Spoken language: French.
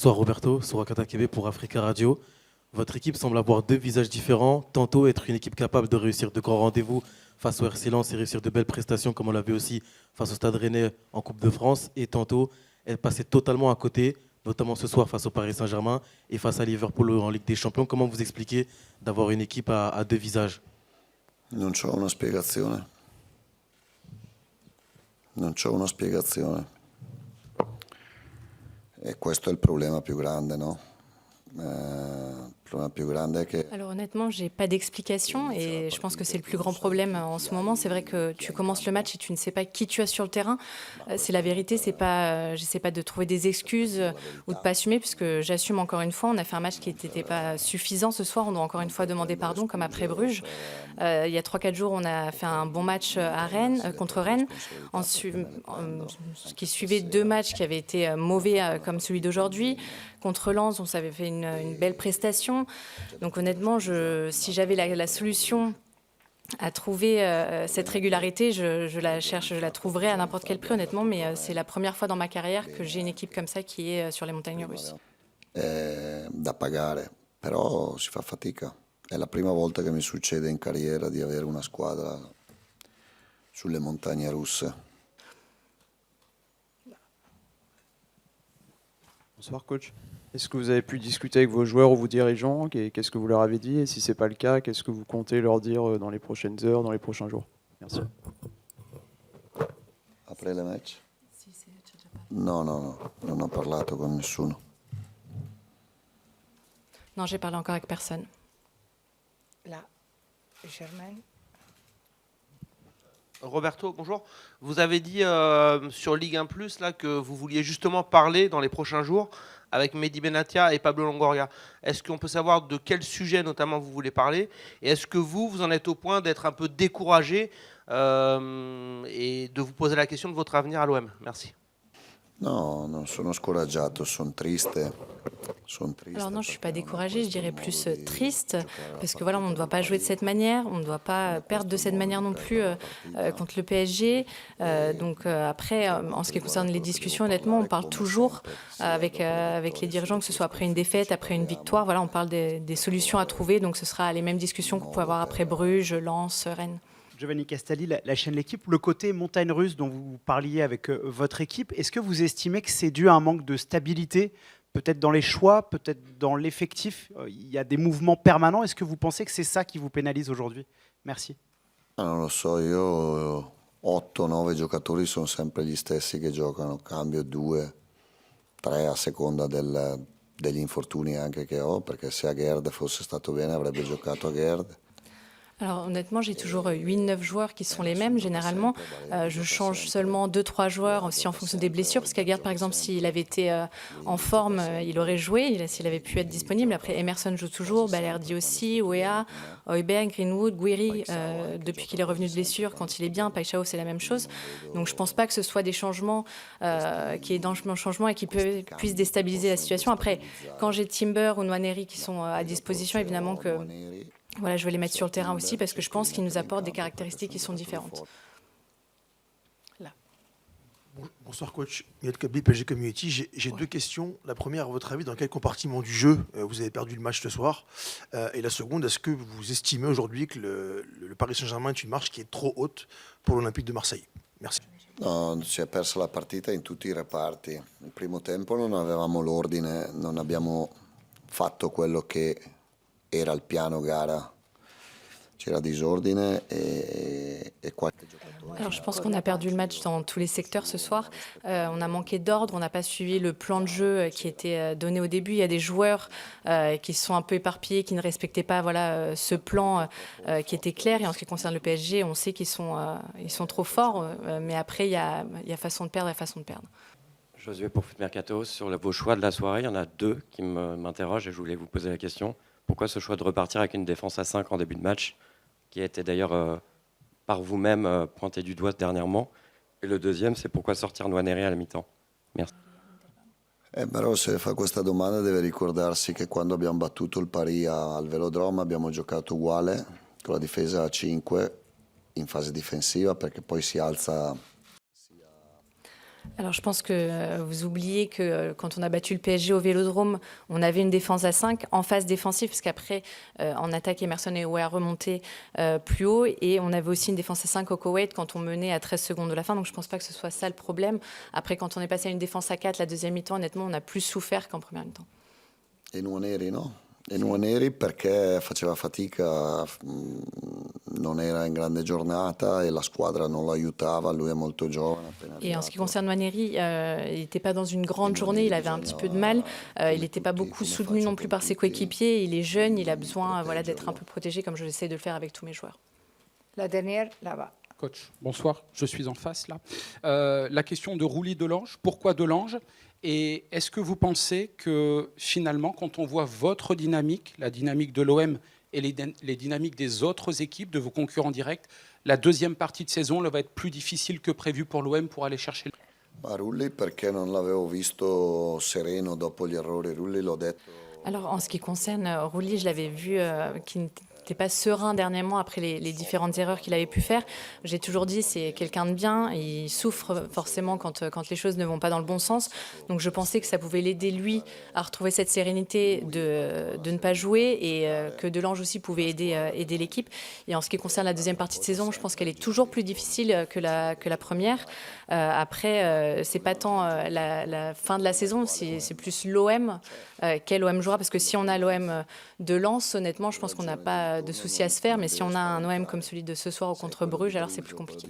Bonsoir Roberto, Sorakata Kebe pour Africa Radio. Votre équipe semble avoir deux visages différents, tantôt être une équipe capable de réussir de grands rendez-vous face au RC Lens et réussir de belles prestations comme on l'avait aussi face au Stade Rennais en Coupe de France, et tantôt elle passait totalement à côté, notamment ce soir face au Paris Saint-Germain et face à Liverpool en Ligue des Champions. Comment vous expliquez d'avoir une équipe à deux visages? Non c'ho una spiegazione. Non c'ho una spiegazione. E questo è il problema più grande, no? Il problema più grande è che... Alors honnêtement, j'ai pas d'explication et je pense que c'est le plus grand problème en ce moment. C'est vrai que tu commences le match et tu ne sais pas qui tu as sur le terrain. C'est la vérité, c'est pas, j'essaie pas de trouver des excuses ou de pas assumer, puisque j'assume encore une fois. On a fait un match qui n'était pas suffisant ce soir. On doit encore une fois demander pardon, comme après Bruges. Il y a 3-4 jours, on a fait un bon match à Rennes, contre Rennes. Ce qui suivait deux matchs qui avaient été mauvais comme celui d'aujourd'hui. Contre Lens, on s'avait fait une belle prestation. Donc honnêtement, si j'avais la solution à trouver cette régularité, je la cherche, je la trouverai à n'importe quel prix, honnêtement. Mais c'est la première fois dans ma carrière que j'ai une équipe comme ça qui est sur les montagnes russes. Da pagare, però si fa fatica. È la prima volta che mi succede in carriera di avere una squadra sulle montagne russe. Bonsoir coach. Est-ce que vous avez pu discuter avec vos joueurs ou vos dirigeants? Qu'est-ce que vous leur avez dit? Et si ce n'est pas le cas, qu'est-ce que vous comptez leur dire dans les prochaines heures, dans les prochains jours? Merci. Après le match? No, non ho parlato con nessuno. Non, j'ai parlé encore avec personne. Là, Germaine. Roberto, bonjour. Vous avez dit sur Ligue 1 Plus là, que vous vouliez justement parler dans les prochains jours avec Mehdi Benatia et Pablo Longoria. Est-ce qu'on peut savoir de quel sujet notamment vous voulez parler? Et est-ce que vous en êtes au point d'être un peu découragé et de vous poser la question de votre avenir à l'OM? Merci. No, non sono scoraggiato, sono triste. Alors non, je ne suis pas découragée, je dirais plus triste, parce que voilà, on ne doit pas jouer de cette manière, on ne doit pas perdre de cette manière non plus contre le PSG. Après, en ce qui concerne les discussions, honnêtement, on parle toujours avec les dirigeants, que ce soit après une défaite, après une victoire. Voilà, on parle des solutions à trouver, donc ce sera les mêmes discussions qu'on peut avoir après Bruges, Lens, Rennes. Giovanni Castelli, la chaîne L'Équipe, le côté montagne russe dont vous parliez avec votre équipe, est-ce que vous estimez que c'est dû à un manque de stabilité, peut-être dans les choix, peut-être dans l'effectif? Il y a des mouvements permanents. Est-ce que vous pensez que c'est ça qui vous pénalise aujourd'hui? Merci. Non lo so, io 8-9 giocatori sono sempre gli stessi che giocano, cambio 2-3 a seconda degli infortuni anche che ho, perché se Aguerd fosse stato bene avrebbe giocato Aguerd. Alors honnêtement, j'ai toujours 8-9 joueurs qui sont les mêmes. Généralement, je change seulement 2-3 joueurs aussi en fonction des blessures. Parce qu'Aguerd, par exemple, s'il avait été en forme, il aurait joué, s'il avait pu être disponible. Après, Emerson joue toujours, Balerdi aussi, Ouéa, Højbjerg, Greenwood, Guiri, depuis qu'il est revenu de blessure, quand il est bien, Paixão, c'est la même chose. Donc je ne pense pas que ce soit des changements qui est dans le changement et qui puissent déstabiliser la situation. Après, quand j'ai Timber ou Nwaneri qui sont à disposition, évidemment que... Voilà, je vais les mettre sur le terrain aussi parce que je pense qu'ils nous apportent des caractéristiques qui sont différentes. Là. Bonsoir coach, Miel Kabli, PSG Community. J'ai deux questions. La première, à votre avis, dans quel compartiment du jeu vous avez perdu le match ce soir? Et la seconde, est-ce que vous estimez aujourd'hui que le Paris Saint-Germain est une marche qui est trop haute pour l'Olympique de Marseille? Merci. No, si è persa la partita in tutti i reparti. Nel primo tempo non avevamo l'ordine, non abbiamo fatto quello che era il piano gara, c'era disordine e qualche giocatore. Alors je pense qu'on a perdu le match dans tous les secteurs ce soir. On a manqué d'ordre, on n'a pas suivi le plan de jeu qui était donné au début. Il y a des joueurs qui sont un peu éparpillés, qui ne respectaient pas ce plan qui était clair. Et en ce qui concerne le PSG, on sait qu'ils sont trop forts, mais après il y a façon de perdre et façon de perdre. Josué pour Foot Mercato, sur vos choix de la soirée, il y en a deux qui m'interrogent et je voulais vous poser la question. Pourquoi ce choix de repartir avec une défense à 5 en début de match, qui a été d'ailleurs par vous-même pointé du doigt dernièrement? Et le deuxième, c'est pourquoi sortir Nwaneri à la mi-temps? Merci. Però se fa questa domanda deve ricordarsi che quando abbiamo battuto il Paris al Velodrome abbiamo giocato uguale, con la difesa a 5 in fase difensiva, perché poi si alza... Alors je pense que vous oubliez que quand on a battu le PSG au Vélodrome, on avait une défense à 5 en phase défensive, parce qu'après, en attaque, Emerson et Weah remontaient plus haut, et on avait aussi une défense à 5 au Koweït quand on menait à 13 secondes de la fin, donc je ne pense pas que ce soit ça le problème. Après, quand on est passé à une défense à 4, la deuxième mi-temps, honnêtement, on a plus souffert qu'en première mi-temps. E Nuaneri no? E Nuaneri perché faceva fatica, non era in grande giornata e la squadra non lo aiutava, lui è molto giovane. Appena Et en ce qui arrivato. concerne Nwaneri, il n'était pas dans une grande journée, il avait un petit peu de mal, il n'était pas beaucoup soutenu non plus par ses coéquipiers, il est jeune, il a besoin voilà, d'être un peu protégé comme je l'essaie de le faire avec tous mes joueurs. La dernière, là-bas. Coach, bonsoir, je suis en face là. La question de Roulis Delange, pourquoi Delange? Et est-ce que vous pensez que finalement, quand on voit votre dynamique, la dynamique de l'OM et les dynamiques des autres équipes, de vos concurrents directs, la deuxième partie de saison là, va être plus difficile que prévu pour l'OM pour aller chercher Ma Rulli perché non l'avevo visto sereno dopo gli errori, Rulli l'ho detto. Alors en ce qui concerne Roulis, je l'avais vu qui n'était pas serein dernièrement après les différentes erreurs qu'il avait pu faire. J'ai toujours dit c'est quelqu'un de bien, il souffre forcément quand les choses ne vont pas dans le bon sens. Donc je pensais que ça pouvait l'aider lui à retrouver cette sérénité de ne pas jouer et que Delange aussi pouvait aider l'équipe. Et en ce qui concerne la deuxième partie de saison, je pense qu'elle est toujours plus difficile que la première. Après, c'est pas tant la fin de la saison, c'est plus l'OM, quel OM jouera, parce que si on a l'OM de Lens, honnêtement, je pense qu'on n'a pas de souci à se faire, mais si on a un OM comme celui de ce soir ou contre Bruges, alors c'est plus compliqué.